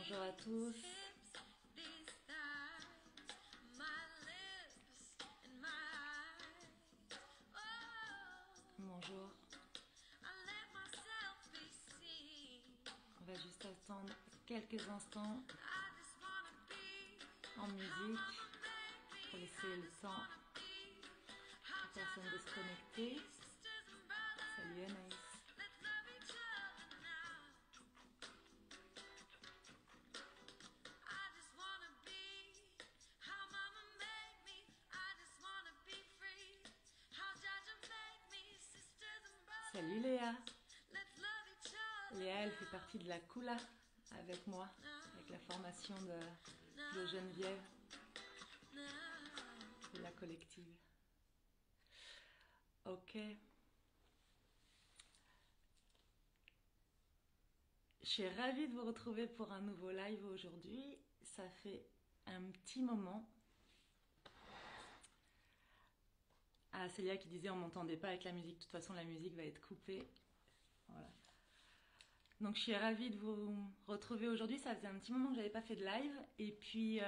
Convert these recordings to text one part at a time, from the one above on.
Bonjour à tous. Bonjour. On va juste attendre quelques instants en musique pour laisser le temps aux personnes de se connecter. Salut Anaïs. Salut Léa. Léa, elle fait partie de la Kula avec moi, avec la formation de Geneviève, de la collective. Ok. Je suis ravie de vous retrouver pour un nouveau live aujourd'hui. Ça fait un petit moment. Ah, c'est Léa qui disait on m'entendait pas avec la musique. De toute façon, la musique va être coupée. Voilà. Donc, je suis ravie de vous retrouver aujourd'hui. Ça faisait un petit moment que j'avais pas fait de live. Et puis,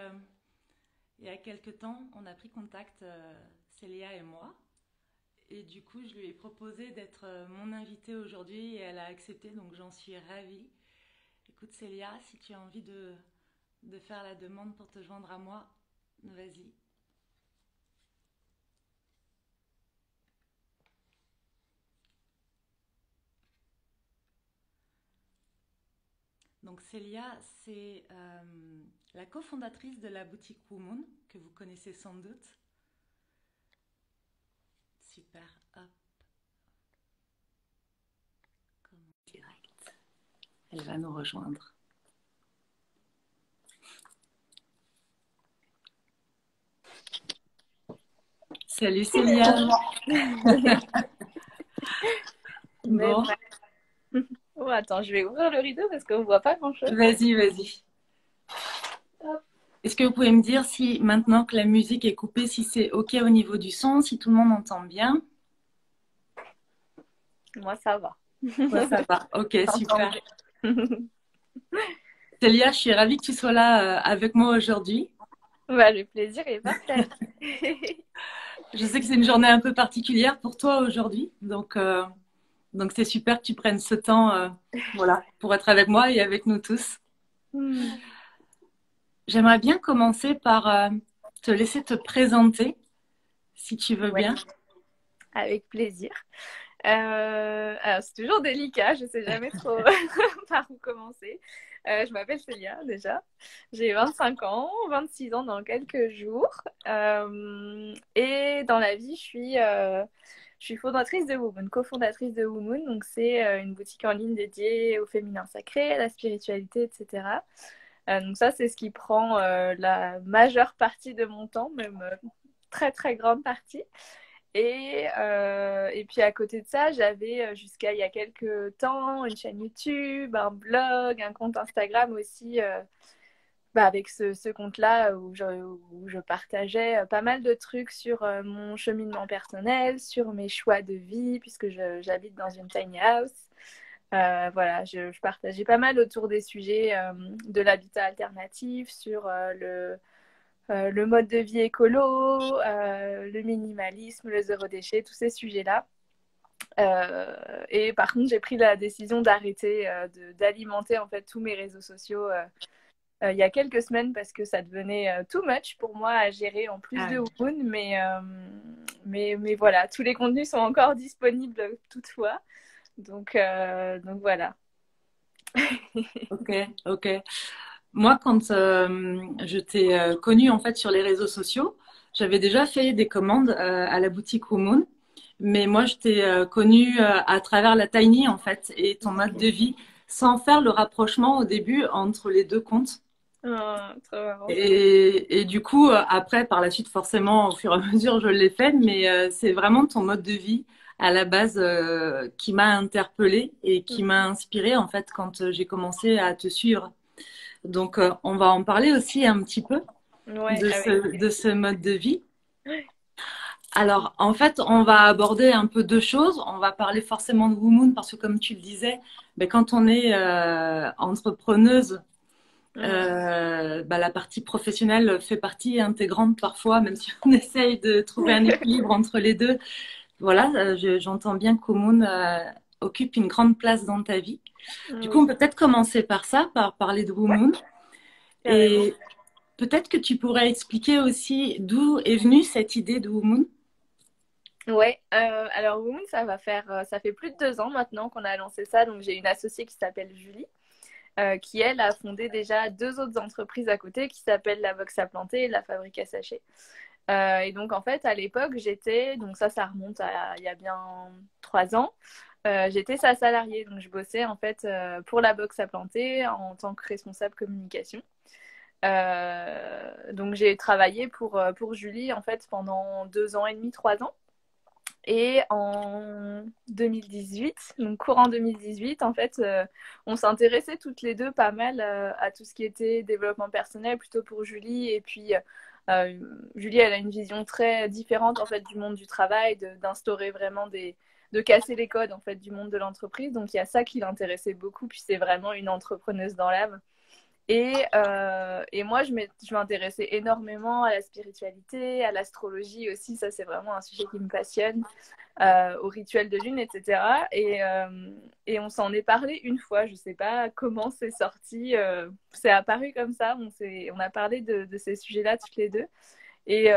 il y a quelques temps, on a pris contact, Célia et moi. Et du coup, je lui ai proposé d'être mon invitée aujourd'hui et elle a accepté. Donc, j'en suis ravie. Écoute, Célia, si tu as envie de faire la demande pour te joindre à moi, vas-y. Donc Célia, c'est la cofondatrice de la boutique Womoon, que vous connaissez sans doute. Super, hop. Comment direct. Elle va nous rejoindre. Salut Célia. Bon. Oh, attends, je vais ouvrir le rideau parce qu'on ne voit pas grand-chose. Vas-y, vas-y. Est-ce que vous pouvez me dire si, maintenant que la musique est coupée, si c'est OK au niveau du son, si tout le monde entend bien? Moi, ça va. Moi, ça va. OK, super. Célia, je suis ravie que tu sois là avec moi aujourd'hui. Bah, le plaisir est partagé. Je sais que c'est une journée un peu particulière pour toi aujourd'hui, donc c'est super que tu prennes ce temps voilà, pour être avec moi et avec nous tous. J'aimerais bien commencer par te laisser te présenter, si tu veux bien. Avec plaisir. Alors, c'est toujours délicat, je ne sais jamais trop par où commencer. Je m'appelle Célia déjà. J'ai 25 ans, 26 ans dans quelques jours. Et dans la vie, je suis fondatrice de Womoon, cofondatrice de Womoon. Donc, c'est une boutique en ligne dédiée au féminin sacré, à la spiritualité, etc. Donc, ça, c'est ce qui prend la majeure partie de mon temps, même très, très grande partie. Et puis à côté de ça, j'avais jusqu'à il y a quelques temps une chaîne YouTube, un blog, un compte Instagram aussi, avec ce compte-là où je partageais pas mal de trucs sur mon cheminement personnel, sur mes choix de vie, puisque j'habite dans une tiny house. Voilà, je partageais pas mal autour des sujets de l'habitat alternatif, sur le mode de vie écolo, le minimalisme, le zéro déchet, tous ces sujets-là. Et par contre, j'ai pris la décision d'arrêter d'alimenter en fait tous mes réseaux sociaux il y a quelques semaines parce que ça devenait too much pour moi à gérer en plus de Womoon. Mais voilà, tous les contenus sont encore disponibles toutefois. Donc voilà. Ok. Moi, quand je t'ai connue en fait sur les réseaux sociaux, j'avais déjà fait des commandes à la boutique Womoon, mais moi, je t'ai connue à travers la Tiny en fait et ton mode de vie, sans faire le rapprochement au début entre les deux comptes. Oh, trop marrant. Et du coup, après, par la suite, forcément, au fur et à mesure, je l'ai fait, mais c'est vraiment ton mode de vie à la base qui m'a interpellée et qui m'a inspirée en fait quand j'ai commencé à te suivre. Donc, on va en parler aussi un petit peu de ce mode de vie. Alors, en fait, on va aborder un peu deux choses. On va parler forcément de Womoon parce que, comme tu le disais, ben, quand on est entrepreneuse, La partie professionnelle fait partie intégrante parfois, même si on essaye de trouver un équilibre entre les deux. Voilà, j'entends bien qu'Omoon occupe une grande place dans ta vie. Du coup, Oui, on peut peut-être commencer par ça, par parler de ouais, Womoon. carrément. Et peut-être que tu pourrais expliquer aussi d'où est venue cette idée de Womoon. Ouais, alors Woon, ça fait plus de 2 ans maintenant qu'on a lancé ça. Donc j'ai une associée qui s'appelle Julie, qui elle a fondé déjà 2 autres entreprises à côté qui s'appellent La Box à Planter et La Fabrique à Sachets. Et donc en fait à l'époque donc ça remonte à il y a bien 3 ans. J'étais sa salariée, donc je bossais en fait pour La Box à Planter en tant que responsable communication. Donc j'ai travaillé pour Julie en fait pendant 2 ans et demi, 3 ans. Et en 2018, donc courant 2018, en fait, on s'intéressait toutes les deux pas mal à tout ce qui était développement personnel, plutôt pour Julie. Et puis, Julie, elle a une vision très différente en fait du monde du travail, d'instaurer vraiment de casser les codes en fait du monde de l'entreprise. Donc, il y a ça qui l'intéressait beaucoup. Puis, c'est vraiment une entrepreneuse dans l'âme. Et moi, je m'intéressais énormément à la spiritualité, à l'astrologie aussi. Ça, c'est vraiment un sujet qui me passionne, au rituel de lune, etc. Et on s'en est parlé une fois. Je ne sais pas comment c'est sorti. C'est apparu comme ça. On a parlé de ces sujets-là toutes les deux. Et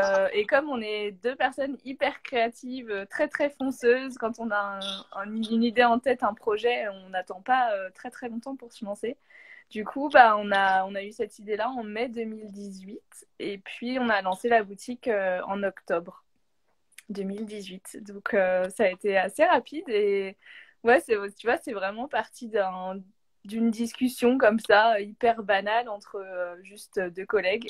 comme on est deux personnes hyper créatives, très très fonceuses, quand on a une idée en tête, un projet, on n'attend pas très très longtemps pour se lancer. Du coup, on a eu cette idée-là en mai 2018 et puis on a lancé la boutique en octobre 2018. Donc ça a été assez rapide et ouais, tu vois, c'est vraiment parti d'une discussion comme ça, hyper banale entre juste deux collègues.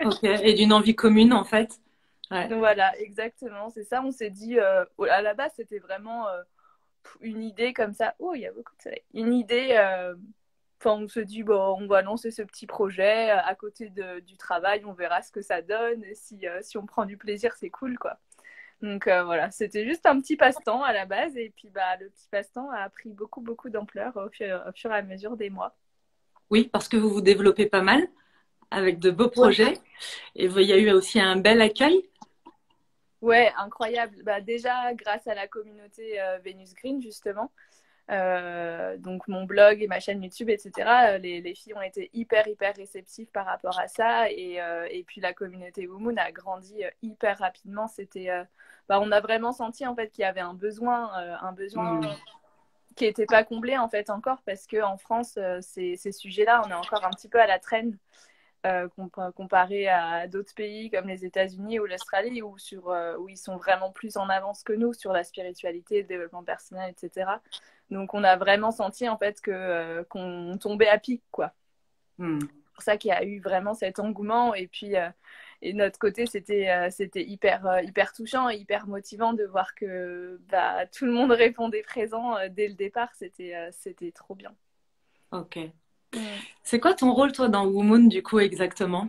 Ok, et d'une envie commune en fait. Ouais. Donc voilà, exactement, c'est ça. On s'est dit, à la base, c'était vraiment une idée comme ça. Oh, il y a beaucoup de soleil. Une idée. Enfin, on se dit, bon, on va lancer ce petit projet à côté du travail, on verra ce que ça donne. Et si on prend du plaisir, c'est cool, quoi. Donc voilà, c'était juste un petit passe-temps à la base. Et puis le petit passe-temps a pris beaucoup, beaucoup d'ampleur au fur et à mesure des mois. Oui, parce que vous vous développez pas mal avec de beaux Ouais. projets. Et il y a eu aussi un bel accueil. Ouais, incroyable. Déjà, grâce à la communauté Venus Green, justement. Donc mon blog et ma chaîne YouTube, etc. Les filles ont été hyper, hyper réceptives par rapport à ça. Et puis la communauté Womoon a grandi hyper rapidement. On a vraiment senti en fait qu'il y avait un besoin Mm. qui n'était pas comblé en fait encore parce qu'en France, ces sujets-là, on est encore un petit peu à la traîne. Comparé à d'autres pays comme les États-Unis ou l'Australie où ils sont vraiment plus en avance que nous sur la spiritualité, le développement personnel, etc. Donc on a vraiment senti en fait qu'on tombait à pic, quoi. Mm. C'est pour ça qu'il y a eu vraiment cet engouement et puis et de notre côté c'était hyper touchant et hyper motivant de voir que tout le monde répondait présent dès le départ. C'était trop bien. Ok. Mm. C'est quoi ton rôle, toi, dans Womoon, du coup, exactement?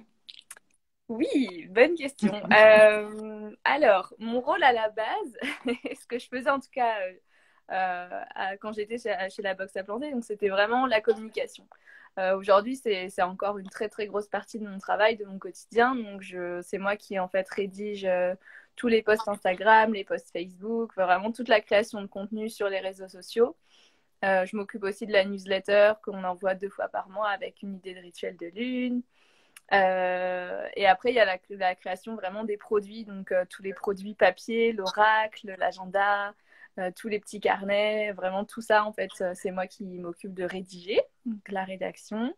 Oui, bonne question. Alors, mon rôle à la base, ce que je faisais en tout cas quand j'étais chez la Box à Planter, donc c'était vraiment la communication. Aujourd'hui, c'est encore une très très grosse partie de mon travail, de mon quotidien. Donc, c'est moi qui en fait rédige tous les posts Instagram, les posts Facebook, vraiment toute la création de contenu sur les réseaux sociaux. Je m'occupe aussi de la newsletter qu'on envoie 2 fois par mois avec une idée de rituel de lune. Et après, il y a la création vraiment des produits, donc tous les produits papier, l'oracle, l'agenda, tous les petits carnets, vraiment tout ça, en fait, c'est moi qui m'occupe de rédiger, donc la rédaction.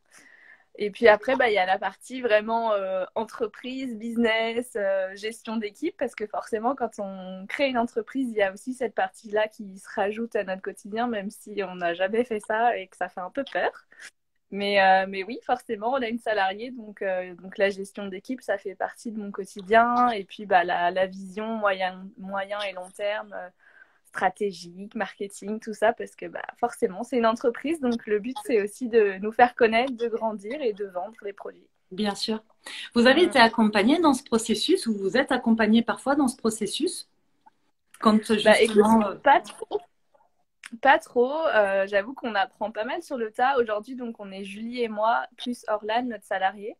Et puis après, il y a la partie vraiment entreprise, business, gestion d'équipe, parce que forcément, quand on crée une entreprise, il y a aussi cette partie-là qui se rajoute à notre quotidien, même si on n'a jamais fait ça et que ça fait un peu peur. Mais oui, forcément, on a une salariée, donc la gestion d'équipe, ça fait partie de mon quotidien. Et puis la vision moyen et long terme, stratégique, marketing, tout ça, parce que forcément, c'est une entreprise, donc le but, c'est aussi de nous faire connaître, de grandir et de vendre les produits. Bien sûr. Vous avez Mm. été accompagné dans ce processus ou vous êtes accompagné parfois dans ce processus quand Écoute, justement... pas trop. Pas trop. J'avoue qu'on apprend pas mal sur le tas. Aujourd'hui, donc, on est Julie et moi, plus Orlan, notre salarié.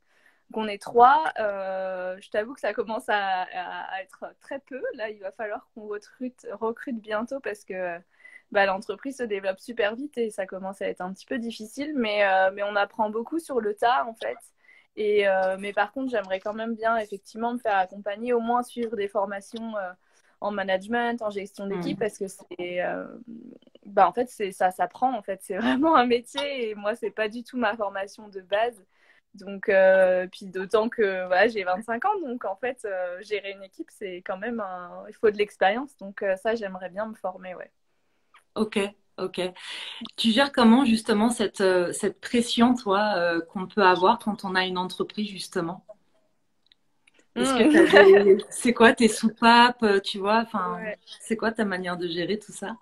Donc, on est trois. Je t'avoue que ça commence à être très peu. Là, il va falloir qu'on recrute bientôt parce que bah, l'entreprise se développe super vite et ça commence à être un petit peu difficile. Mais on apprend beaucoup sur le tas, en fait. Mais par contre, j'aimerais quand même bien, effectivement, me faire accompagner, au moins suivre des formations en management, en gestion d'équipe, Hmm. parce que bah, en fait, ça s'apprend, en fait. C'est vraiment un métier et moi, c'est pas du tout ma formation de base. Donc, puis d'autant que voilà, j'ai 25 ans, donc en fait, gérer une équipe, c'est quand même il faut de l'expérience. Donc, ça, j'aimerais bien me former, ouais. Ok, ok. Tu gères comment justement cette pression, toi, qu'on peut avoir quand on a une entreprise, justement? Est-ce que tu as Mm. des... C'est quoi tes soupapes, tu vois? Enfin, Ouais. c'est quoi ta manière de gérer tout ça?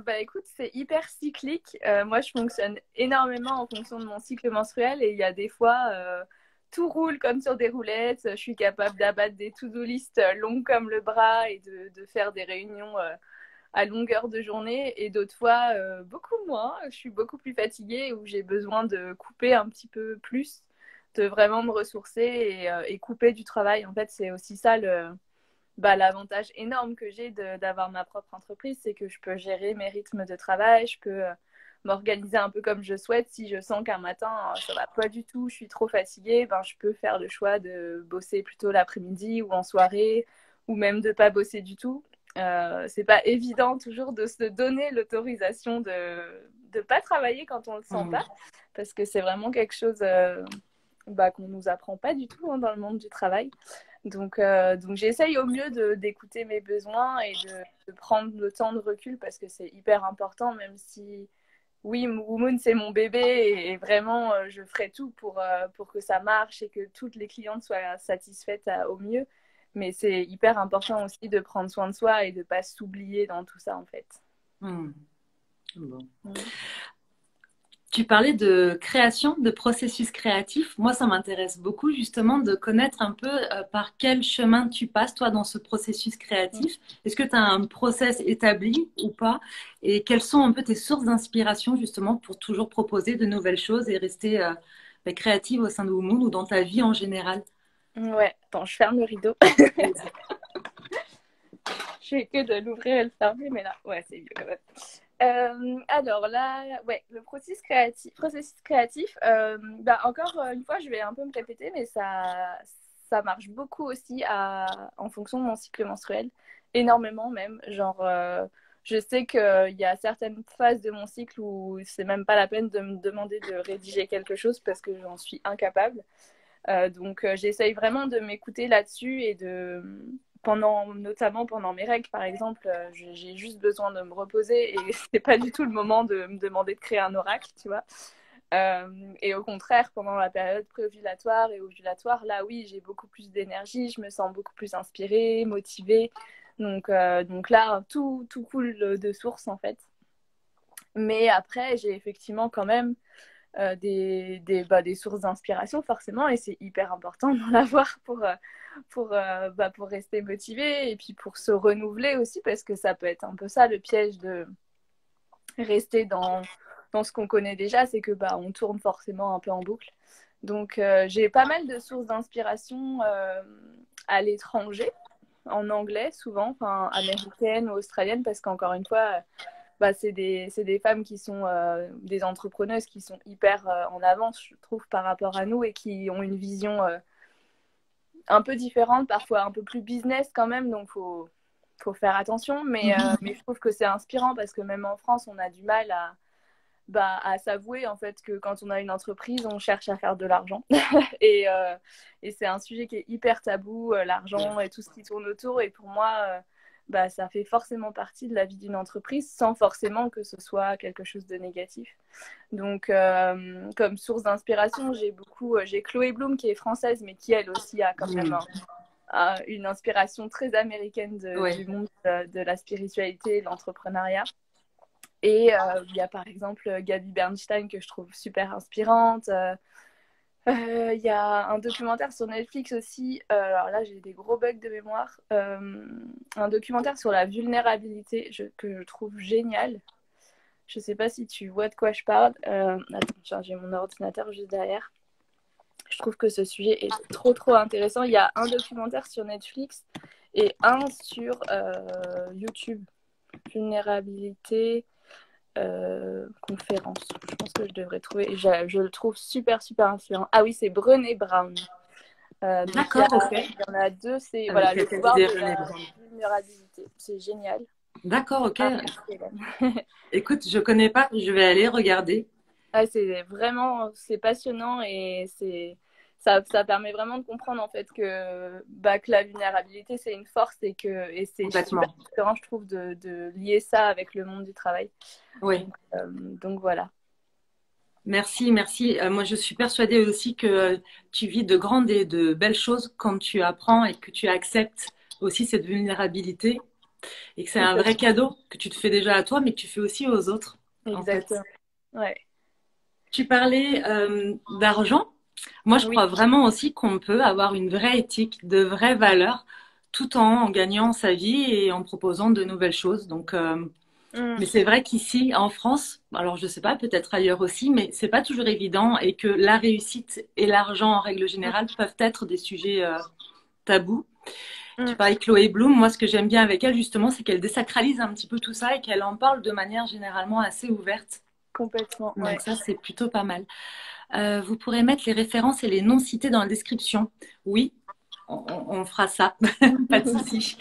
Bah écoute, c'est hyper cyclique. Moi, je fonctionne énormément en fonction de mon cycle menstruel et il y a des fois, tout roule comme sur des roulettes. Je suis capable d'abattre des to-do list longues comme le bras et de faire des réunions à longueur de journée et d'autres fois, beaucoup moins. Je suis beaucoup plus fatiguée où j'ai besoin de couper un petit peu plus, de vraiment me ressourcer et couper du travail. En fait, c'est aussi ça bah, l'avantage énorme que j'ai d'avoir ma propre entreprise, c'est que je peux gérer mes rythmes de travail, je peux m'organiser un peu comme je souhaite. Si je sens qu'un matin, ça va pas du tout, je suis trop fatiguée, ben, je peux faire le choix de bosser plutôt l'après-midi ou en soirée, ou même de pas bosser du tout. C'est pas évident toujours de se donner l'autorisation de pas travailler quand on le sent Hmm. pas, parce que c'est vraiment quelque chose bah, qu'on nous apprend pas du tout hein, dans le monde du travail. Donc j'essaye au mieux d'écouter mes besoins et de prendre le temps de recul parce que c'est hyper important, même si, oui, Moon, c'est mon bébé et vraiment, je ferai tout pour que ça marche et que toutes les clientes soient satisfaites au mieux. Mais c'est hyper important aussi de prendre soin de soi et de ne pas s'oublier dans tout ça, en fait. Hmm. Bon. Mm. Tu parlais de création, de processus créatif. Moi, ça m'intéresse beaucoup justement de connaître un peu par quel chemin tu passes, toi, dans ce processus créatif. Est-ce que tu as un process établi ou pas? Et quelles sont un peu tes sources d'inspiration justement pour toujours proposer de nouvelles choses et rester créative au sein de Womoon ou dans ta vie en général? Ouais, attends, je ferme le rideau. Je fais que de l'ouvrir et le fermer, mais là, ouais, c'est mieux quand même. Alors là, ouais, le processus créatif bah, encore une fois, je vais un peu me répéter, mais ça marche beaucoup aussi en fonction de mon cycle menstruel, énormément même. Genre, je sais qu'il y a certaines phases de mon cycle où c'est même pas la peine de me demander de rédiger quelque chose parce que j'en suis incapable. Donc, j'essaye vraiment de m'écouter là-dessus et notamment pendant mes règles, par exemple, j'ai juste besoin de me reposer et c'est pas du tout le moment de me demander de créer un oracle, tu vois. Et au contraire, pendant la période préovulatoire et ovulatoire, là, oui, j'ai beaucoup plus d'énergie, je me sens beaucoup plus inspirée, motivée. Donc là, tout coule de source, en fait. Mais après, j'ai effectivement quand même des sources d'inspiration forcément et c'est hyper important d'en avoir pour rester motivé et puis pour se renouveler aussi parce que ça peut être un peu ça le piège de rester dans ce qu'on connaît déjà, c'est que bah, on tourne forcément un peu en boucle. Donc j'ai pas mal de sources d'inspiration à l'étranger, en anglais souvent, enfin américaine ou australienne parce qu'encore une fois, bah, c'est des femmes qui sont des entrepreneuses qui sont hyper en avance, je trouve, par rapport à nous et qui ont une vision un peu différente, parfois un peu plus business quand même, donc faut faire attention. Mais je trouve que c'est inspirant parce que même en France, on a du mal à s'avouer en fait que quand on a une entreprise, on cherche à faire de l'argent. Et c'est un sujet qui est hyper tabou, l'argent et tout ce qui tourne autour. Et pour moi, bah, ça fait forcément partie de la vie d'une entreprise sans forcément que ce soit quelque chose de négatif. Donc, comme source d'inspiration, j'ai Chloé Bloom qui est française, mais qui elle aussi a quand même Hmm. une inspiration très américaine Ouais. du monde de la spiritualité et de l'entrepreneuriat. Et il y a par exemple Gabi Bernstein que je trouve super inspirante. Il y a un documentaire sur Netflix aussi. Alors là, j'ai des gros bugs de mémoire. Un documentaire sur la vulnérabilité que je trouve génial. Je sais pas si tu vois de quoi je parle. Attends, j'ai mon ordinateur juste derrière. Je trouve que ce sujet est trop trop intéressant. Il y a un documentaire sur Netflix et un sur YouTube. Vulnérabilité conférence. Je pense que je devrais trouver. Je le trouve super super inspirant. Ah oui, c'est Brené Brown. D'accord, ok. Il y en a deux. C'est Avec voilà, le laquelle pouvoir idée de René la Brown. vulnérabilité. C'est génial. D'accord, ok. Ah, Hélène. Écoute, je connais pas, je vais aller regarder. Ouais, c'est vraiment c'est passionnant et ça permet vraiment de comprendre en fait que la vulnérabilité c'est une force et c'est super Complètement. différent je trouve de lier ça avec le monde du travail. Oui. Donc voilà. Merci, merci. Moi, je suis persuadée aussi que tu vis de grandes et de belles choses quand tu apprends et que tu acceptes aussi cette vulnérabilité et que c'est un vrai Complètement. cadeau que tu te fais déjà à toi, mais que tu fais aussi aux autres, en fait. Exactement. Ouais. Tu parlais d'argent. Moi, je Oui. crois vraiment aussi qu'on peut avoir une vraie éthique, de vraies valeurs, tout en gagnant sa vie et en proposant de nouvelles choses. Donc, Mm. mais c'est vrai qu'ici, en France, alors je sais pas, peut-être ailleurs aussi, mais c'est pas toujours évident et que la réussite et l'argent en règle générale peuvent être des sujets tabous. Tu Mm. parlais de Chloé Bloom. Moi, ce que j'aime bien avec elle, justement, c'est qu'elle désacralise un petit peu tout ça et qu'elle en parle de manière généralement assez ouverte. Complètement. Donc Ouais. ça, c'est plutôt pas mal. Vous pourrez mettre les références et les noms cités dans la description. Oui, on fera ça, pas de souci.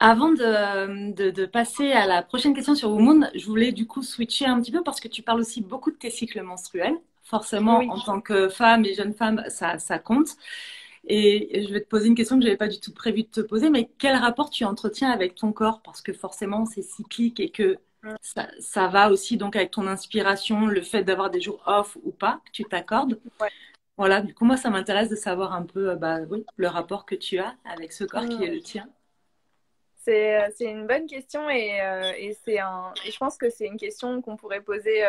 Avant de passer à la prochaine question sur Wumoon, je voulais du coup switcher un petit peu parce que tu parles aussi beaucoup de tes cycles menstruels. Forcément, Oui. en tant que femme et jeune femme, ça compte. Et je vais te poser une question que je n'avais pas du tout prévu de te poser, mais quel rapport tu entretiens avec ton corps? Parce que forcément, c'est cyclique et que Mm. ça va aussi donc avec ton inspiration, le fait d'avoir des jours off ou pas que tu t'accordes. Ouais. Voilà, du coup, moi, ça m'intéresse de savoir un peu, bah oui, le rapport que tu as avec ce corps qui est Mm. le tien. C'est une bonne question et je pense que c'est une question qu'on pourrait poser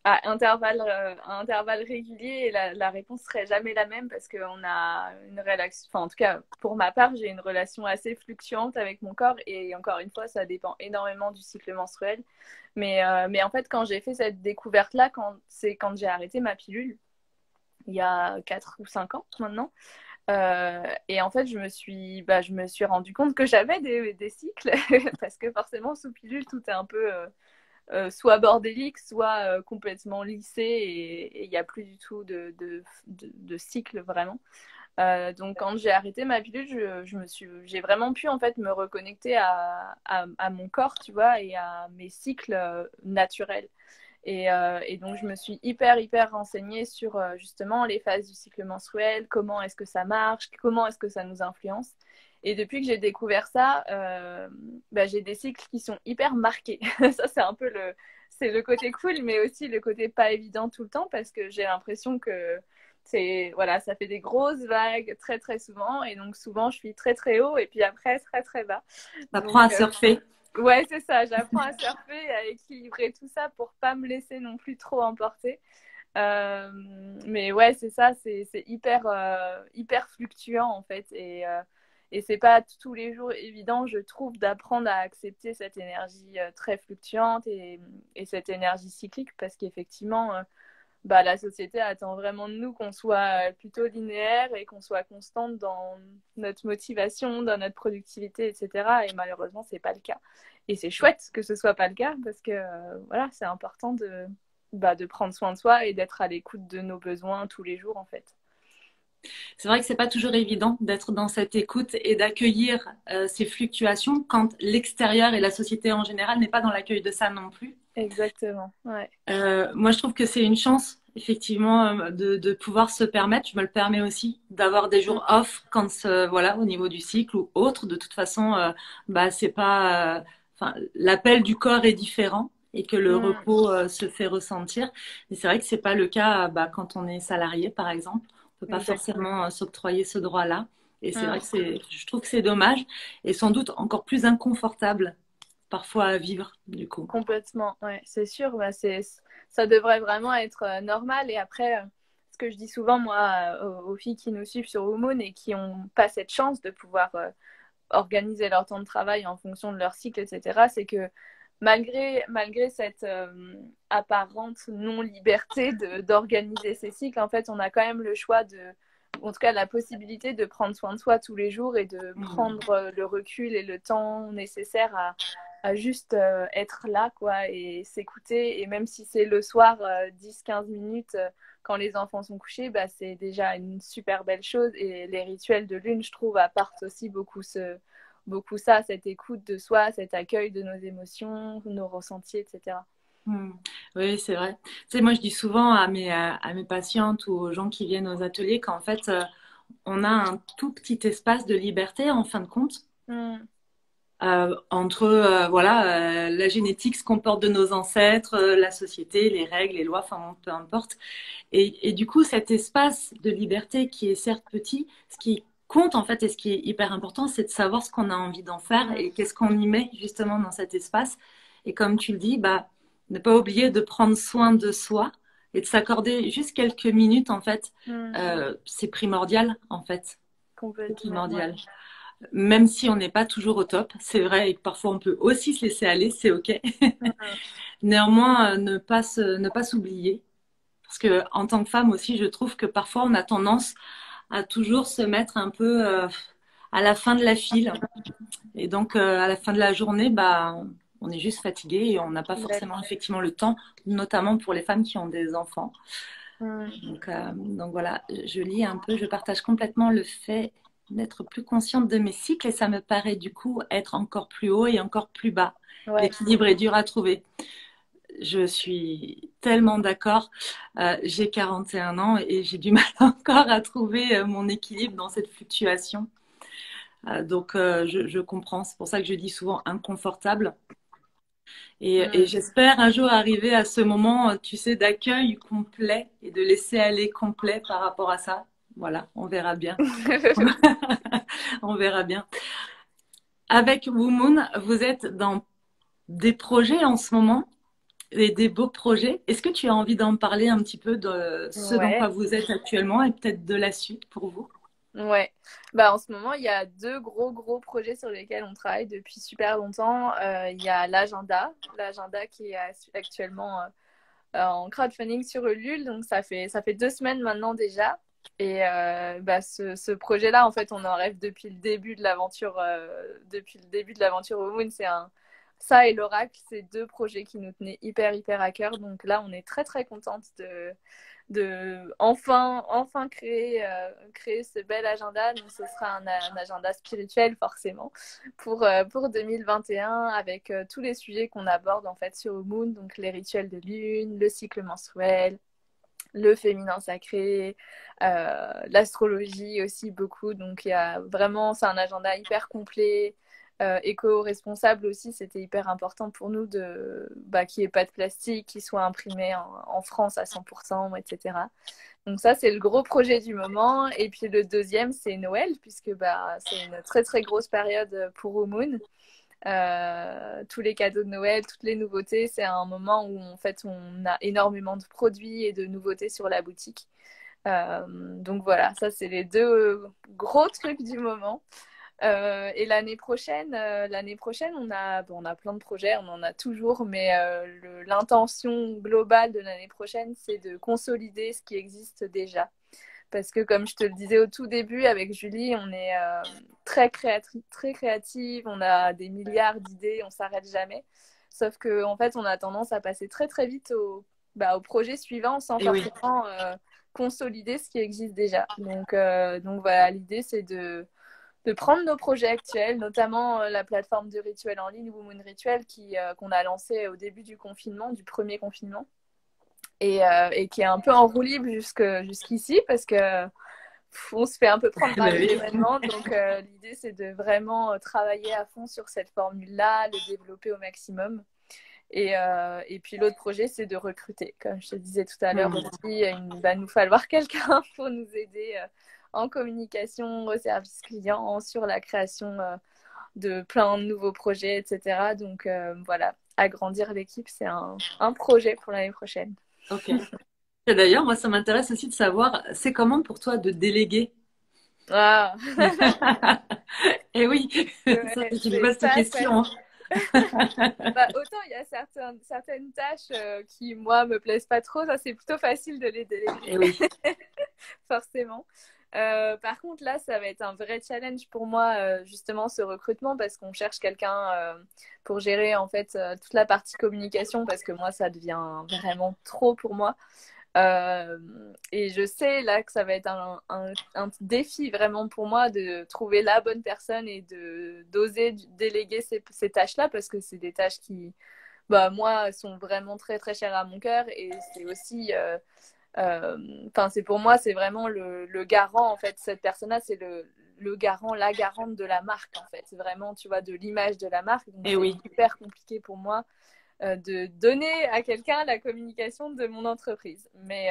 à intervalles réguliers et la réponse serait jamais la même parce qu'on a une relation, enfin en tout cas pour ma part, j'ai une relation assez fluctuante avec mon corps et encore une fois, ça dépend énormément du cycle menstruel. Mais en fait, quand j'ai fait cette découverte-là, c'est quand j'ai arrêté ma pilule, il y a 4 ou 5 ans maintenant. Et en fait, je me suis rendu compte que j'avais des cycles, parce que forcément, sous pilule, tout est un peu soit bordélique, soit complètement lissé, et il n'y a plus du tout de cycle vraiment. Donc, quand j'ai arrêté ma pilule, j'ai vraiment pu en fait me reconnecter à mon corps, tu vois, et à mes cycles naturels. Et donc, je me suis hyper renseignée sur justement les phases du cycle menstruel, comment est-ce que ça marche, comment est-ce que ça nous influence. Et depuis que j'ai découvert ça, j'ai des cycles qui sont hyper marqués. Ça, c'est le côté cool, mais aussi le côté pas évident tout le temps parce que j'ai l'impression que voilà, ça fait des grosses vagues très souvent. Et donc, souvent, je suis très haut et puis après, très bas. T'apprends Donc, à surfer. ouais, c'est ça. J'apprends à surfer, à équilibrer tout ça pour pas me laisser non plus trop emporter. Euh, mais ouais, c'est ça. C'est hyper fluctuant en fait. Et c'est pas tous les jours évident, je trouve, d'apprendre à accepter cette énergie très fluctuante et cette énergie cyclique parce qu'effectivement, la société attend vraiment de nous qu'on soit plutôt linéaire et qu'on soit constante dans notre motivation, dans notre productivité, etc. Et malheureusement, c'est pas le cas. Et c'est chouette que ce soit pas le cas parce que voilà, c'est important de prendre soin de soi et d'être à l'écoute de nos besoins tous les jours en fait. C'est vrai que c'est pas toujours évident d'être dans cette écoute et d'accueillir ces fluctuations quand l'extérieur et la société en général n'est pas dans l'accueil de ça non plus. Exactement, ouais. Moi, je trouve que c'est une chance, effectivement, de pouvoir se permettre, je me le permets aussi, d'avoir des jours off quand, voilà, au niveau du cycle ou autre. De toute façon, c'est pas, enfin, l'appel du corps est différent et que le Mm, repos se fait ressentir. Mais c'est vrai que c'est pas le cas, quand on est salarié, par exemple. On peut pas exactement. forcément s'octroyer ce droit-là. Et c'est vrai Mm, que je trouve que c'est dommage et sans doute encore plus inconfortable parfois à vivre, du coup. Complètement, ouais, c'est sûr. Bah, ça devrait vraiment être normal. Et après, ce que je dis souvent, moi, aux filles qui nous suivent sur Hormones et qui n'ont pas cette chance de pouvoir organiser leur temps de travail en fonction de leur cycle, etc., c'est que malgré cette apparente non-liberté d'organiser ces cycles, en fait, on a quand même le choix en tout cas, la possibilité de prendre soin de soi tous les jours et de prendre le recul et le temps nécessaire à juste être là, quoi, et s'écouter. Et même si c'est le soir, 10-15 minutes, quand les enfants sont couchés, bah, c'est déjà une super belle chose. Et les rituels de lune, je trouve, apportent aussi beaucoup ça, cette écoute de soi, cet accueil de nos émotions, nos ressentis, etc. Oui, c'est vrai. Tu sais, moi, je dis souvent à mes patientes ou aux gens qui viennent aux ateliers qu'en fait, on a un tout petit espace de liberté, en fin de compte, Mm. entre voilà, la génétique, ce qu'on porte de nos ancêtres, la société, les règles, les lois, enfin, bon, peu importe. Et du coup, cet espace de liberté qui est certes petit, ce qui compte, en fait, et ce qui est hyper important, c'est de savoir ce qu'on a envie d'en faire et qu'est-ce qu'on y met, justement, dans cet espace. Et comme tu le dis, bah, ne pas oublier de prendre soin de soi et de s'accorder juste quelques minutes, en fait. C'est primordial, en fait. C'est Complètement, ouais. primordial. Même si on n'est pas toujours au top, c'est vrai, et que parfois on peut aussi se laisser aller, c'est OK. Mm. Néanmoins, ne pas s'oublier. Parce que en tant que femme aussi, je trouve que parfois on a tendance à toujours se mettre un peu à la fin de la file. Et donc à la fin de la journée, bah, on est juste fatigué et on n'a pas forcément effectivement le temps, notamment pour les femmes qui ont des enfants. Donc voilà, je lis un peu, je partage complètement le fait d'être plus consciente de mes cycles et ça me paraît du coup être encore plus haut et encore plus bas. Ouais. L'équilibre est dur à trouver. Je suis tellement d'accord. J'ai 41 ans et j'ai du mal encore à trouver mon équilibre dans cette fluctuation. Donc, je comprends. C'est pour ça que je dis souvent inconfortable. Et j'espère un jour arriver à ce moment, tu sais, d'accueil complet et de laisser aller complet par rapport à ça. Voilà, on verra bien. On verra bien. Avec Womoon, vous êtes dans des projets en ce moment et des beaux projets. Est-ce que tu as envie d'en parler un petit peu de ce dans Ouais. quoi vous êtes actuellement et peut-être de la suite pour vous? Ouais, bah en ce moment il y a deux gros projets sur lesquels on travaille depuis super longtemps. Il y a l'agenda qui est actuellement en crowdfunding sur Ulule, donc ça fait 2 semaines maintenant déjà. Et bah, ce projet-là, en fait, on en rêve depuis le début de l'aventure, au Moon. Ça et l'Oracle, c'est deux projets qui nous tenaient hyper à cœur. Donc là, on est très contente de enfin créer ce bel agenda. Donc ce sera un agenda spirituel forcément pour 2021 avec tous les sujets qu'on aborde en fait sur Moon, donc les rituels de lune, le cycle menstruel, le féminin sacré, l'astrologie aussi beaucoup. Donc il y a vraiment, c'est un agenda hyper complet. Éco-responsable aussi, c'était hyper important pour nous qu'il n'y ait pas de plastique, qu'il soit imprimé en France à 100%, etc. Donc ça, c'est le gros projet du moment. Et puis le deuxième, c'est Noël, puisque c'est une très grosse période pour Moon. Tous les cadeaux de Noël, toutes les nouveautés, c'est un moment où en fait on a énormément de produits et de nouveautés sur la boutique. Donc voilà, ça c'est les deux gros trucs du moment. Et l'année prochaine, on a plein de projets, on en a toujours, mais l'intention globale de l'année prochaine, c'est de consolider ce qui existe déjà. Parce que comme je te le disais au tout début, avec Julie, on est très créative, on a des milliards d'idées, on s'arrête jamais. Sauf qu'en fait, on a tendance à passer très vite au projet suivant sans forcément consolider ce qui existe déjà. Donc voilà, l'idée, c'est de prendre nos projets actuels, notamment la plateforme de rituels en ligne, Womoon Rituel, qu'on a lancé au début du confinement, du premier confinement, et qui est un peu en roue libre jusqu'ici, parce que on se fait un peu prendre par les événements. Donc l'idée, c'est de vraiment travailler à fond sur cette formule-là, le développer au maximum. Et puis l'autre projet, c'est de recruter. Comme je te disais tout à l'heure aussi, il va nous falloir quelqu'un pour nous aider en communication, au service client, sur la création de plein de nouveaux projets, etc. Donc voilà, agrandir l'équipe, c'est un projet pour l'année prochaine. Ok. Et d'ailleurs, moi, ça m'intéresse aussi de savoir, c'est comment pour toi de déléguer? Ah, Eh oui, ça ouais, c'est une c'est vaste pas question, facile. hein. Bah, autant il y a certaines tâches qui, moi, me plaisent pas trop, ça c'est plutôt facile de les déléguer, Eh oui. forcément. Par contre, là, ça va être un vrai challenge pour moi, justement, ce recrutement, parce qu'on cherche quelqu'un pour gérer, en fait, toute la partie communication, parce que moi, ça devient vraiment trop pour moi. Euh, et je sais là que ça va être un défi vraiment pour moi de trouver la bonne personne et de d'oser déléguer ces tâches-là parce que c'est des tâches qui, bah, moi, sont vraiment très très chères à mon cœur et c'est aussi, enfin, c'est pour moi, c'est vraiment le garant en fait. Cette personne-là, c'est le garant, la garante de la marque en fait. C'est vraiment, tu vois, de l'image de la marque. Donc Eh c'est oui. hyper compliqué pour moi de donner à quelqu'un la communication de mon entreprise. Mais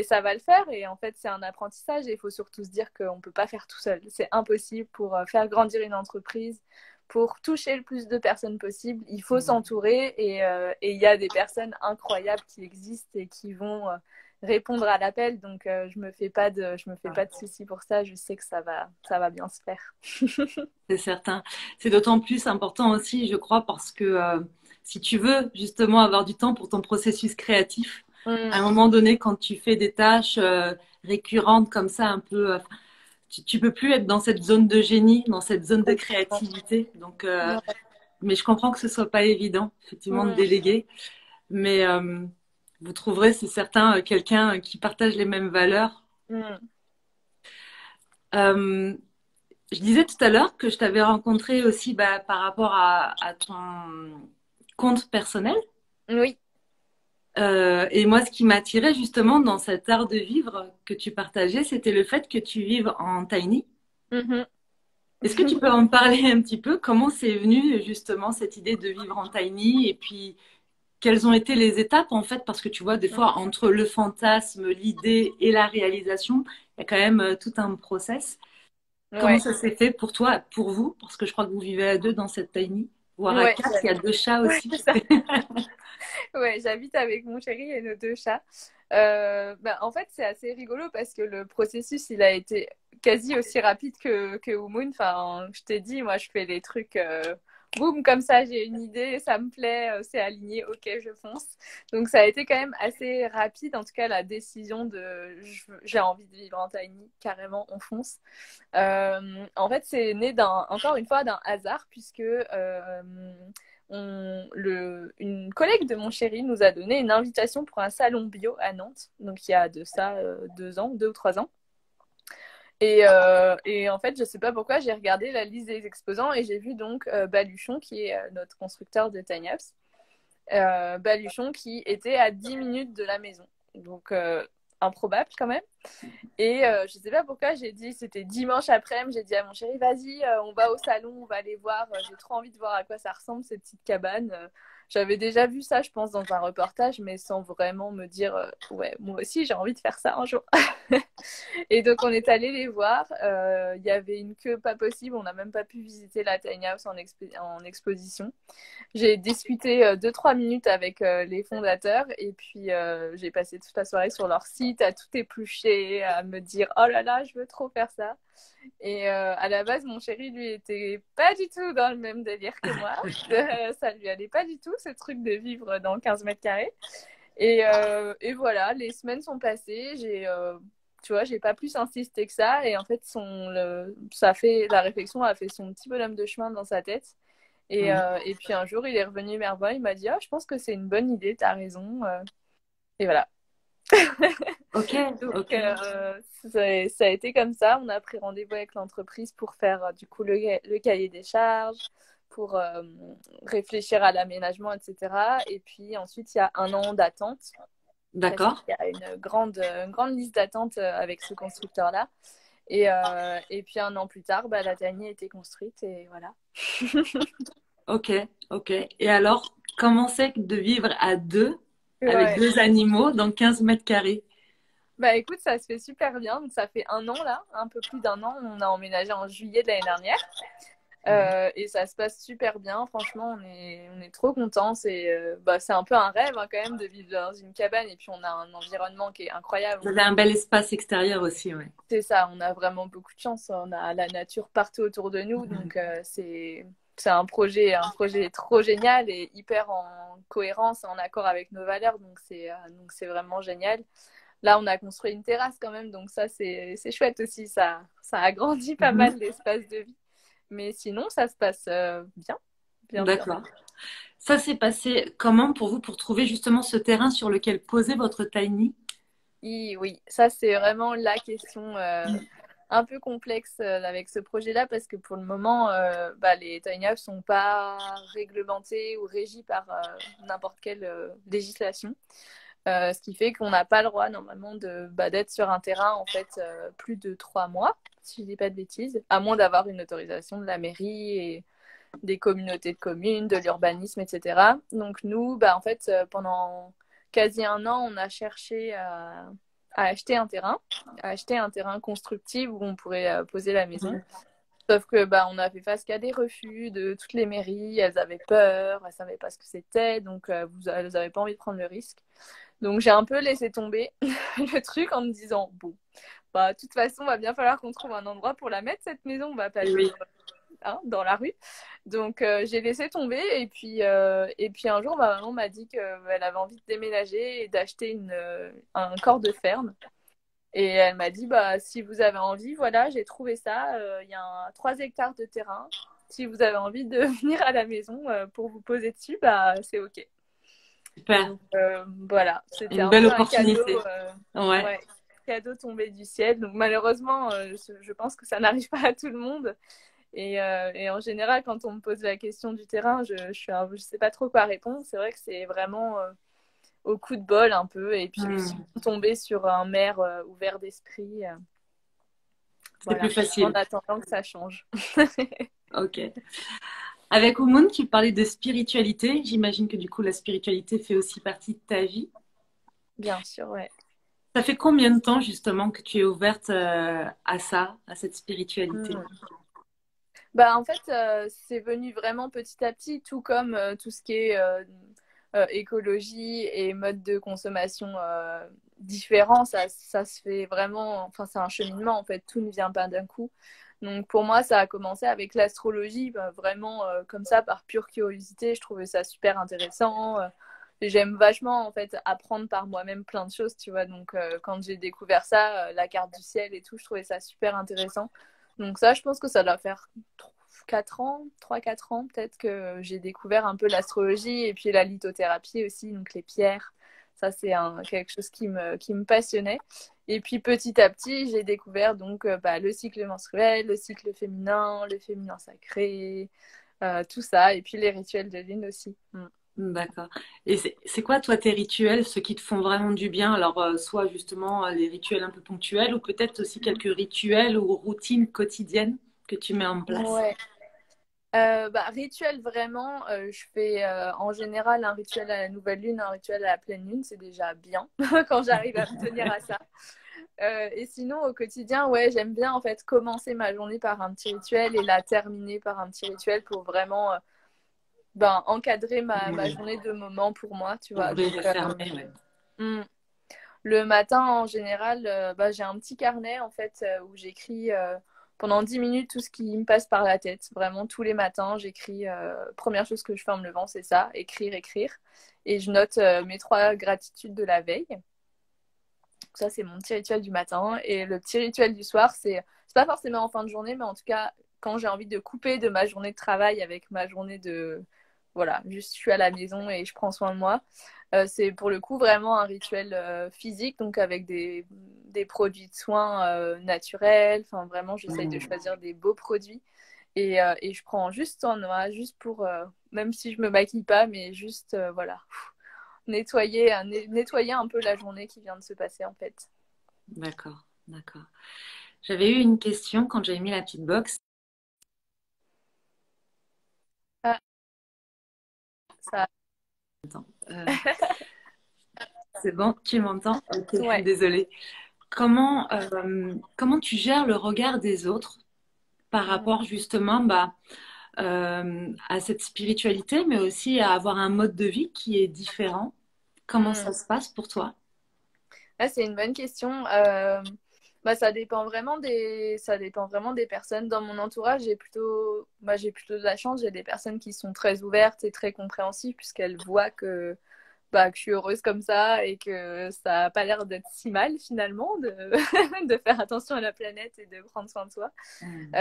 ça va le faire et en fait, c'est un apprentissage et il faut surtout se dire qu'on ne peut pas faire tout seul. C'est impossible pour faire grandir une entreprise, pour toucher le plus de personnes possible. Il faut s'entourer et il y a des personnes incroyables qui existent et qui vont répondre à l'appel. Donc, je me fais pas de soucis pour ça. Je sais que ça va bien se faire. C'est certain. C'est d'autant plus important aussi, je crois, parce que si tu veux justement avoir du temps pour ton processus créatif, à un Mm. moment donné, quand tu fais des tâches récurrentes comme ça, un peu, tu peux plus être dans cette zone de génie, dans cette zone de créativité. Donc, Ouais. mais je comprends que ce soit pas évident, effectivement, de Mm. déléguer. Mais vous trouverez, c'est certain, quelqu'un qui partage les mêmes valeurs. Mm. Euh, Je disais tout à l'heure que je t'avais rencontré aussi bah, par rapport à ton compte personnel. Oui. Et moi, ce qui m'attirait justement dans cet art de vivre que tu partageais, c'était le fait que tu vives en tiny. Mhm. Est-ce que tu peux en parler un petit peu? Comment c'est venu justement cette idée de vivre en tiny? Et puis, quelles ont été les étapes en fait? Parce que tu vois, des fois, entre le fantasme, l'idée et la réalisation, il y a quand même tout un process. Comment Ouais, ça s'est fait pour toi, pour vous? Parce que je crois que vous vivez à deux dans cette tiny, voire à ouais, quatre. Il y a deux chats ouais, aussi. c'est ça. Ouais, j'habite avec mon chéri et nos deux chats. Bah, en fait, c'est assez rigolo parce que le processus, il a été quasi aussi rapide que Oumoun. Enfin, je t'ai dit, moi, je fais les trucs, boum, comme ça, j'ai une idée, ça me plaît, c'est aligné, ok, je fonce. Donc, ça a été quand même assez rapide, en tout cas, la décision de j'ai envie de vivre en tiny, carrément, on fonce. En fait, c'est né encore une fois d'un hasard, puisque une collègue de mon chéri nous a donné une invitation pour un salon bio à Nantes, donc il y a de ça 2 ans, 2 ou 3 ans. Et en fait, je sais pas pourquoi, j'ai regardé la liste des exposants et j'ai vu donc Baluchon, qui est notre constructeur de Tiny Ups, Baluchon qui était à 10 minutes de la maison. Donc, improbable quand même. Et je sais pas pourquoi, j'ai dit, c'était dimanche après-midi, j'ai dit à mon chéri, vas-y, on va au salon, on va aller voir. J'ai trop envie de voir à quoi ça ressemble, cette petite cabane. J'avais déjà vu ça, je pense, dans un reportage, mais sans vraiment me dire, ouais, moi aussi, j'ai envie de faire ça un jour. Et donc, on est allé les voir. Il y avait une queue pas possible, on n'a même pas pu visiter la Tiny House en exposition. J'ai discuté 2-3 minutes avec les fondateurs et puis j'ai passé toute la soirée sur leur site à tout éplucher, à me dire oh là là, je veux trop faire ça. Et à la base, mon chéri, lui, était pas du tout dans le même délire que moi. Ça lui allait pas du tout, ce truc de vivre dans 15 mètres carrés. Et voilà, les semaines sont passées. Tu vois, j'ai pas plus insisté que ça. Et en fait, la réflexion a fait son petit bonhomme de chemin dans sa tête. Et puis un jour, il est revenu vers moi, il m'a dit, ah, je pense que c'est une bonne idée, t'as raison. Et voilà. Ok, Donc, ok. ça a été comme ça. On a pris rendez-vous avec l'entreprise pour faire du coup le cahier des charges, pour réfléchir à l'aménagement, etc. Et puis ensuite, il y a 1 an d'attente, parce qu'il D'accord. y a une grande liste d'attente avec ce constructeur-là. Et puis 1 an plus tard, bah, la tanière a été construite et voilà. Ok, ok. Et alors, comment c'est de vivre à deux avec Ouais. deux animaux dans 15 mètres carrés? Bah écoute, ça se fait super bien. Donc ça fait 1 an là, un peu plus d'1 an. On a emménagé en juillet de l'année dernière. Et ça se passe super bien. Franchement, on est trop contents. C'est un peu un rêve hein, quand même de vivre dans une cabane. Et puis, on a un environnement qui est incroyable. Vous avez un bel espace extérieur aussi, ouais. C'est ça, on a vraiment beaucoup de chance. On a la nature partout autour de nous. Donc, c'est un projet trop génial et hyper en cohérence, en accord avec nos valeurs. Donc, c'est vraiment génial. Là, on a construit une terrasse quand même. Donc, ça, c'est chouette aussi. Ça agrandit pas mal l'espace de vie. Mais sinon, ça se passe bien, bien, bien. D'accord. Ça s'est passé comment pour vous pour trouver justement ce terrain sur lequel poser votre tiny? Oui, ça c'est vraiment la question un peu complexe avec ce projet-là parce que pour le moment, les tiny houses sont pas réglementés ou régis par n'importe quelle législation. Ce qui fait qu'on n'a pas le droit normalement d'être sur un terrain en fait plus de 3 mois, si je dis pas de bêtises, à moins d'avoir une autorisation de la mairie et des communautés de communes, de l'urbanisme, etc. Donc nous, en fait, pendant quasi un an, on a cherché à acheter un terrain constructible où on pourrait poser la maison. Sauf que on a fait face qu'à des refus de toutes les mairies, elles avaient peur, elles savaient pas ce que c'était, donc elles n'avaient pas envie de prendre le risque. Donc j'ai un peu laissé tomber le truc en me disant bon, de toute façon, va bien falloir qu'on trouve un endroit pour la mettre cette maison, on va pas vivre dans la rue. Donc j'ai laissé tomber et puis un jour ma maman m'a dit qu'elle avait envie de déménager et d'acheter un corps de ferme. Et elle m'a dit si vous avez envie, voilà, j'ai trouvé ça. Il y a 3 hectares de terrain. Si vous avez envie de venir à la maison pour vous poser dessus, c'est OK. Super. Donc, voilà, c'était Une un belle peu un opportunité. cadeau, Ouais. cadeau tombé du ciel. Donc malheureusement, je pense que ça n'arrive pas à tout le monde. Et en général, quand on me pose la question du terrain, je sais pas trop quoi répondre. C'est vrai que c'est vraiment au coup de bol un peu. Et puis aussi tomber sur un maire ouvert d'esprit. C'est Voilà, plus en facile. attendant que ça change. Ok. Avec Oumoun, tu parlais de spiritualité. J'imagine que du coup, la spiritualité fait aussi partie de ta vie. Bien sûr, ouais. Ça fait combien de temps justement que tu es ouverte à ça, à cette spiritualité? Mm. En fait, c'est venu vraiment petit à petit, tout comme tout ce qui est écologie et mode de consommation différents. Ça se fait vraiment, enfin, c'est un cheminement en fait, tout ne vient pas d'un coup. Donc pour moi, ça a commencé avec l'astrologie, vraiment comme ça, par pure curiosité. Je trouvais ça super intéressant. J'aime vachement en fait apprendre par moi-même plein de choses, tu vois. Donc quand j'ai découvert ça, la carte du ciel et tout, je trouvais ça super intéressant. Donc ça, je pense que ça doit faire 4 ans, 3-4 ans peut-être que j'ai découvert un peu l'astrologie et puis la lithothérapie aussi, donc les pierres. Ça, c'est quelque chose qui me passionnait. Et puis petit à petit, j'ai découvert donc le cycle menstruel, le féminin sacré, tout ça, et puis les rituels de lune aussi. D'accord. Et c'est quoi, toi, tes rituels, ceux qui te font vraiment du bien? Alors, soit justement les rituels un peu ponctuels ou peut-être aussi quelques rituels ou routines quotidiennes que tu mets en place. Ouais. Rituel vraiment, je fais en général un rituel à la nouvelle lune, un rituel à la pleine lune, c'est déjà bien quand j'arrive à me tenir à ça. Et sinon au quotidien, ouais, j'aime bien en fait commencer ma journée par un petit rituel et la terminer par un petit rituel pour vraiment encadrer ma journée de moment pour moi, tu vois. Ouvrir Donc et fermer, ouais. hmm. Le matin, en général, j'ai un petit carnet en fait où j'écris pendant 10 minutes tout ce qui me passe par la tête. Vraiment, tous les matins, j'écris. Première chose que je fais en me levant, c'est ça, écrire, écrire. Et je note mes 3 gratitudes de la veille. Donc ça, c'est mon petit rituel du matin. Et le petit rituel du soir, c'est pas forcément en fin de journée, mais en tout cas, quand j'ai envie de couper de ma journée de travail avec ma journée de. Voilà, juste je suis à la maison et je prends soin de moi. C'est pour le coup vraiment un rituel physique, donc avec des produits de soins naturels. Enfin, vraiment, j'essaye de choisir des beaux produits. Et je prends juste en noix, juste pour, même si je me maquille pas, mais juste, voilà, nettoyer un peu la journée qui vient de se passer en fait. D'accord, d'accord. J'avais eu une question quand j'avais mis la petite box. Ah, ça. Attends, c'est bon, tu m'entends? Ok, Ouais. désolée. Comment tu gères le regard des autres par rapport justement à cette spiritualité, mais aussi à avoir un mode de vie qui est différent. Comment ça Mm. se passe pour toi? Ah, c'est une bonne question. Bah, ça dépend vraiment des personnes. Dans mon entourage, j'ai plutôt de la chance. J'ai des personnes qui sont très ouvertes et très compréhensives puisqu'elles voient que je suis heureuse comme ça et que ça n'a pas l'air d'être si mal finalement de faire attention à la planète et de prendre soin de soi. Mm.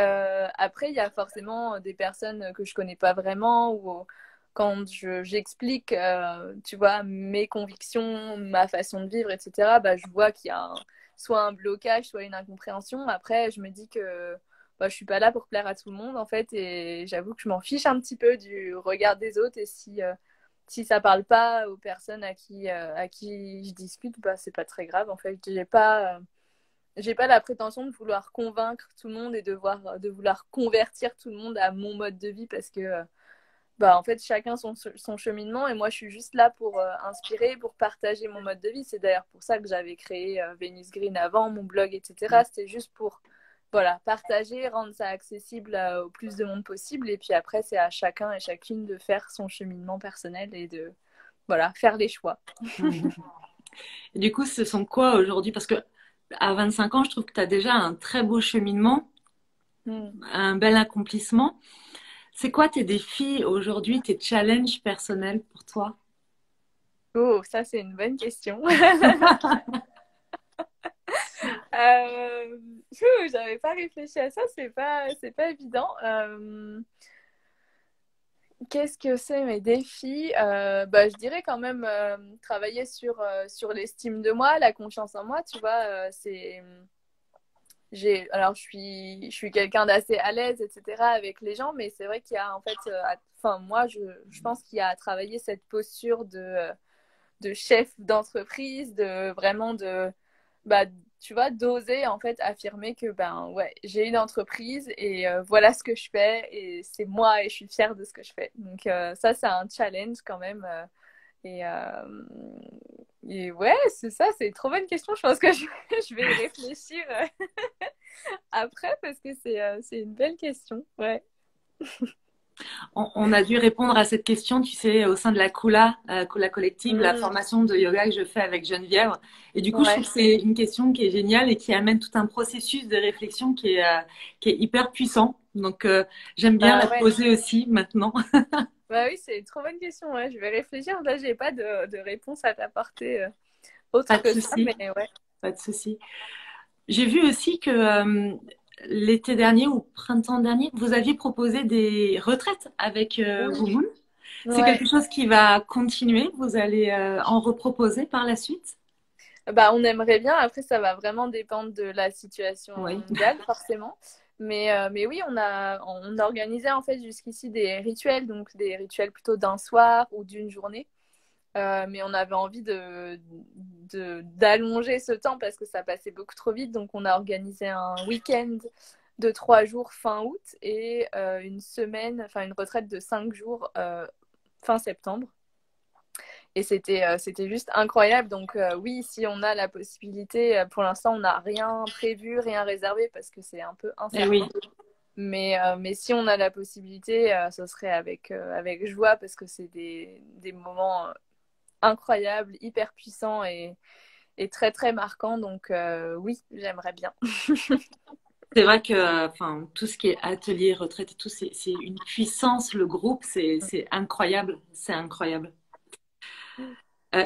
Après, il y a forcément des personnes que je connais pas vraiment ou quand j'explique, tu vois, mes convictions, ma façon de vivre, etc., bah, je vois qu'il y a soit un blocage, soit une incompréhension. Après, je me dis que bah, je suis pas là pour plaire à tout le monde, en fait, et j'avoue que je m'en fiche un petit peu du regard des autres et si ça parle pas aux personnes à qui je discute, bah, c'est pas très grave, en fait. J'ai pas la prétention de vouloir convaincre tout le monde et de vouloir convertir tout le monde à mon mode de vie parce que bah, en fait, chacun son cheminement et moi, je suis juste là pour inspirer, pour partager mon mode de vie. C'est d'ailleurs pour ça que j'avais créé Venus Green avant, mon blog, etc. C'était juste pour voilà, partager, rendre ça accessible au plus de monde possible. Et puis après, c'est à chacun et chacune de faire son cheminement personnel et de voilà, faire les choix. Mhm. Et du coup, ce sont quoi aujourd'hui? Parce que à 25 ans, je trouve que tu as déjà un très beau cheminement, Hmm. un bel accomplissement. C'est quoi tes défis aujourd'hui, tes challenges personnels pour toi? Oh, ça, c'est une bonne question. J'avais pas réfléchi à ça, c'est pas évident. Qu'est-ce que c'est mes défis? Bah, je dirais quand même travailler sur l'estime de moi, la confiance en moi, tu vois. Alors je suis quelqu'un d'assez à l'aise, etc. avec les gens, mais c'est vrai qu'il y a en fait, enfin moi, je pense qu'il y a à travailler cette posture de chef d'entreprise, de vraiment bah, tu vois, d'oser en fait affirmer que ben ouais, j'ai une entreprise et voilà ce que je fais et c'est moi et je suis fière de ce que je fais. Donc ça, c'est un challenge quand même. Et, euh, et ouais, c'est ça, c'est une trop bonne question. Je pense que je vais y réfléchir après parce que c'est une belle question. Ouais. On a dû répondre à cette question, tu sais, au sein de la Kula, Kula Collective, la Mm, formation de yoga que je fais avec Geneviève. Et du coup, je trouve ouais. que c'est une question qui est géniale et qui amène tout un processus de réflexion qui est hyper puissant. Donc, j'aime bien Bah la ouais. poser aussi maintenant. Bah oui, c'est une trop bonne question. Ouais. Je vais réfléchir. Là, j'ai pas de réponse à t'apporter Pas autre de que ça, souci, mais ouais. pas de souci. J'ai vu aussi que l'été dernier ou printemps dernier, vous aviez proposé des retraites avec Oui. Women. C'est Ouais. quelque chose qui va continuer. Vous allez en reproposer par la suite? Bah, on aimerait bien. Après, ça va vraiment dépendre de la situation Oui. mondiale, forcément. Mais oui, on a organisé en fait jusqu'ici des rituels, donc des rituels plutôt d'un soir ou d'une journée. Mais on avait envie d'allonger ce temps parce que ça passait beaucoup trop vite. Donc, on a organisé un week-end de 3 jours fin août et une semaine, enfin une retraite de 5 jours fin septembre. Et c'était juste incroyable. Donc oui, si on a la possibilité, pour l'instant, on n'a rien prévu, rien réservé parce que c'est un peu Eh oui. incertain. Mais si on a la possibilité, ce serait avec joie parce que c'est des moments incroyables, hyper puissants et très, très marquants. Donc oui, j'aimerais bien. C'est vrai que enfin, tout ce qui est atelier, retraite et tout, c'est une puissance. Le groupe, c'est incroyable. C'est incroyable.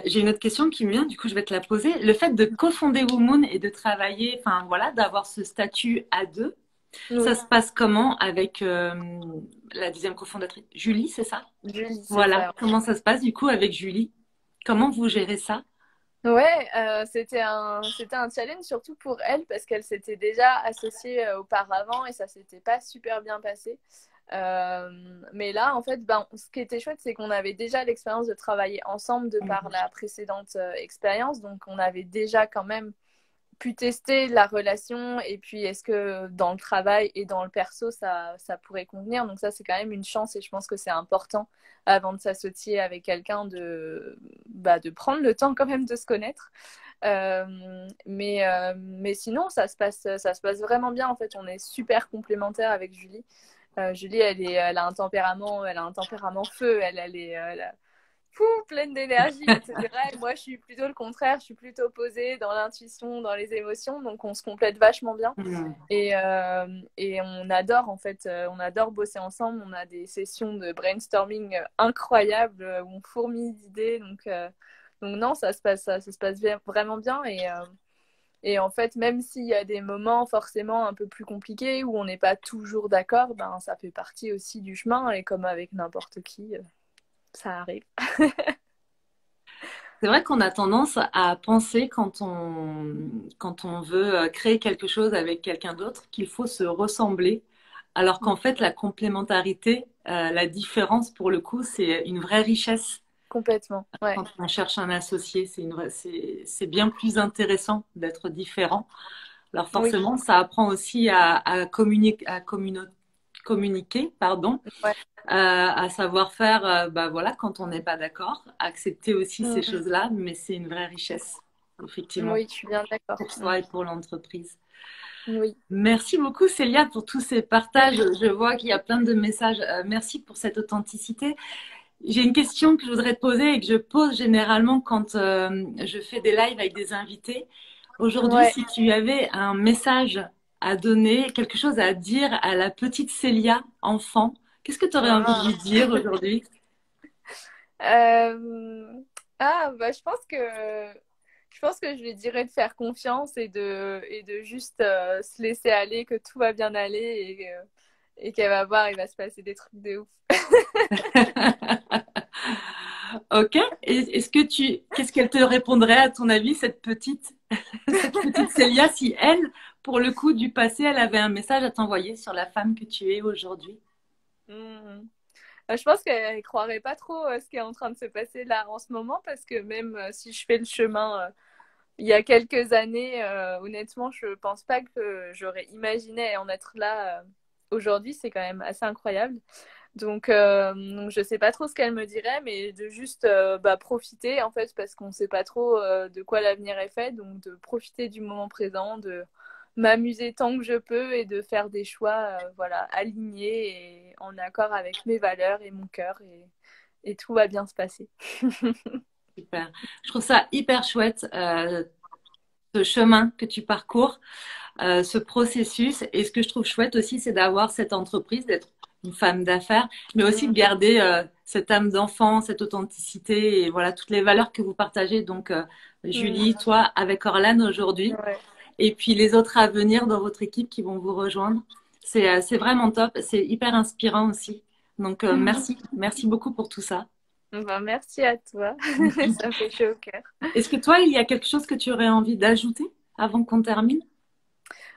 J'ai une autre question qui me vient, du coup, je vais te la poser. Le fait de cofonder Womoon et de travailler, enfin voilà, d'avoir ce statut à deux, ça Oui, se passe comment avec la deuxième cofondatrice, Julie, c'est ça? Julie, c'est Voilà. ça. Comment ça se passe du coup avec Julie? Comment vous gérez ça? Ouais, c'était un challenge surtout pour elle parce qu'elle s'était déjà associée auparavant et ça s'était pas super bien passé. Euh, mais là, en fait, ben, ce qui était chouette, c'est qu'on avait déjà l'expérience de travailler ensemble de par la précédente expérience. Donc, on avait déjà quand même pu tester la relation et puis est-ce que dans le travail et dans le perso, ça pourrait convenir. Donc, ça, c'est quand même une chance et je pense que c'est important avant de s'associer avec quelqu'un de prendre le temps quand même de se connaître. Mais sinon, ça se passe vraiment bien. En fait, on est super complémentaires avec Julie. Julie, elle a un tempérament feu. Elle a pleine d'énergie, etc. Et moi, je suis plutôt le contraire. Je suis plutôt posée dans l'intuition, dans les émotions. Donc, on se complète vachement bien. Mm. Et on adore, en fait, on adore bosser ensemble. On a des sessions de brainstorming incroyables où on fourmille d'idées. Donc non, ça se passe vraiment bien. Et en fait, même s'il y a des moments forcément un peu plus compliqués où on n'est pas toujours d'accord, ben, ça fait partie aussi du chemin. Et comme avec n'importe qui, ça arrive. C'est vrai qu'on a tendance à penser quand on veut créer quelque chose avec quelqu'un d'autre qu'il faut se ressembler, alors qu'en fait la complémentarité, la différence pour le coup, c'est une vraie richesse. Complètement, ouais. Quand on cherche un associé, c'est bien plus intéressant d'être différent. Alors Oui, forcément, ça apprend aussi à communiquer, communiquer, pardon, ouais. à savoir faire, bah voilà, quand on n'est pas d'accord, accepter aussi ces Mm. choses-là, mais c'est une vraie richesse, effectivement, Oui, je suis bien d'accord. pour soi et pour l'entreprise. Oui. Merci beaucoup, Célia, pour tous ces partages. Je vois qu'il y a plein de messages. Merci pour cette authenticité. J'ai une question que je voudrais te poser et que je pose généralement quand je fais des lives avec des invités. Aujourd'hui, Ouais. si tu avais un message à donner, quelque chose à dire à la petite Célia, enfant, qu'est-ce que tu aurais envie de Ah. lui dire aujourd'hui? Euh, Ah, bah, je pense que je lui dirais de faire confiance et de juste se laisser aller, que tout va bien aller et qu'elle va voir, il va se passer des trucs de ouf. Ok. Qu'est-ce qu'elle te répondrait à ton avis, cette petite Célia, si elle, pour le coup du passé, elle avait un message à t'envoyer sur la femme que tu es aujourd'hui? Mhm. Je pense qu'elle croirait pas trop ce qui est en train de se passer là en ce moment parce que même si je fais le chemin il y a quelques années, honnêtement, je pense pas que j'aurais imaginé en être là aujourd'hui. C'est quand même assez incroyable. Donc je sais pas trop ce qu'elle me dirait, mais de juste bah, profiter en fait, parce qu'on sait pas trop de quoi l'avenir est fait. Donc de profiter du moment présent, de m'amuser tant que je peux et de faire des choix voilà, alignés et en accord avec mes valeurs et mon cœur. Et tout va bien se passer. Super. Je trouve ça hyper chouette, ce chemin que tu parcours, ce processus. Et ce que je trouve chouette aussi, c'est d'avoir cette entreprise, d'être une femme d'affaires, mais aussi de Mm, garder cette âme d'enfant, cette authenticité et voilà toutes les valeurs que vous partagez. Donc, mm, Julie, toi, avec Orlane aujourd'hui, ouais. et puis les autres à venir dans votre équipe qui vont vous rejoindre. C'est vraiment top. C'est hyper inspirant aussi. Donc, merci. Merci beaucoup pour tout ça. Bah, merci à toi. Ça me fait chaud au cœur. Est-ce que toi, il y a quelque chose que tu aurais envie d'ajouter avant qu'on termine?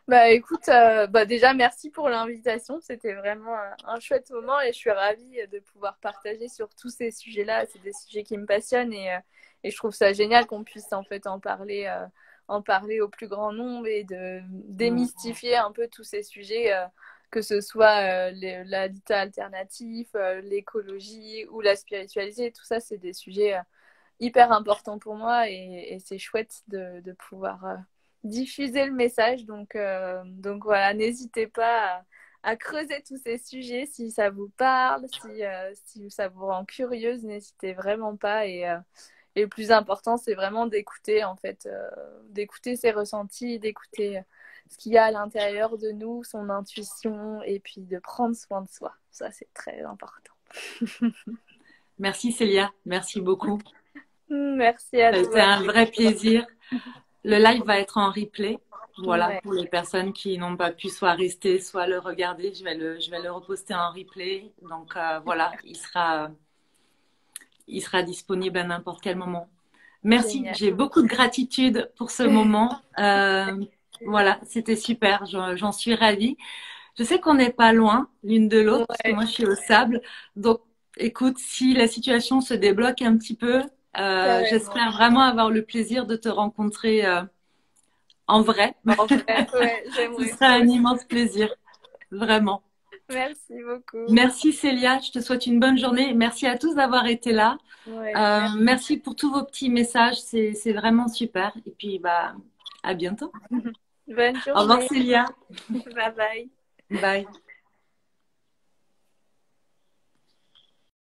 Bah écoute, bah déjà merci pour l'invitation, c'était vraiment un chouette moment et je suis ravie de pouvoir partager sur tous ces sujets-là. C'est des sujets qui me passionnent et je trouve ça génial qu'on puisse en fait en parler au plus grand nombre et de Mm. démystifier un peu tous ces sujets, que ce soit l'habitat alternatif, l'écologie ou la spiritualité. Tout ça, c'est des sujets hyper importants pour moi et c'est chouette de pouvoir diffuser le message. Donc voilà, n'hésitez pas à creuser tous ces sujets si ça vous parle, si ça vous rend curieuse, n'hésitez vraiment pas. Et le plus important, c'est vraiment d'écouter, en fait, d'écouter ses ressentis, d'écouter ce qu'il y a à l'intérieur de nous, son intuition, et puis de prendre soin de soi. Ça, c'est très important. Merci Célia, merci beaucoup. Merci à Ça a été toi. un vrai plaisir. Le live va être en replay. Voilà, Ouais, pour les personnes qui n'ont pas pu soit rester, soit le regarder, je vais le reposter en replay. Donc voilà, il sera disponible à n'importe quel moment. Merci, génial. j'ai beaucoup de gratitude pour ce moment. Voilà, c'était super, j'en suis ravie. Je sais qu'on n'est pas loin l'une de l'autre, parce que Ouais, moi je suis au sable. Donc écoute, si la situation se débloque un petit peu, carrément. j'espère vraiment avoir le plaisir de te rencontrer en vrai. En vrai, ouais, Ce j'aimerais serait trop un aussi. immense plaisir, vraiment. Merci beaucoup. Merci Célia, je te souhaite une bonne journée. Merci à tous d'avoir été là. Ouais, merci. Merci pour tous vos petits messages, c'est vraiment super. Et puis bah à bientôt. Bonne Au revoir journée. Célia. Bye bye. Bye.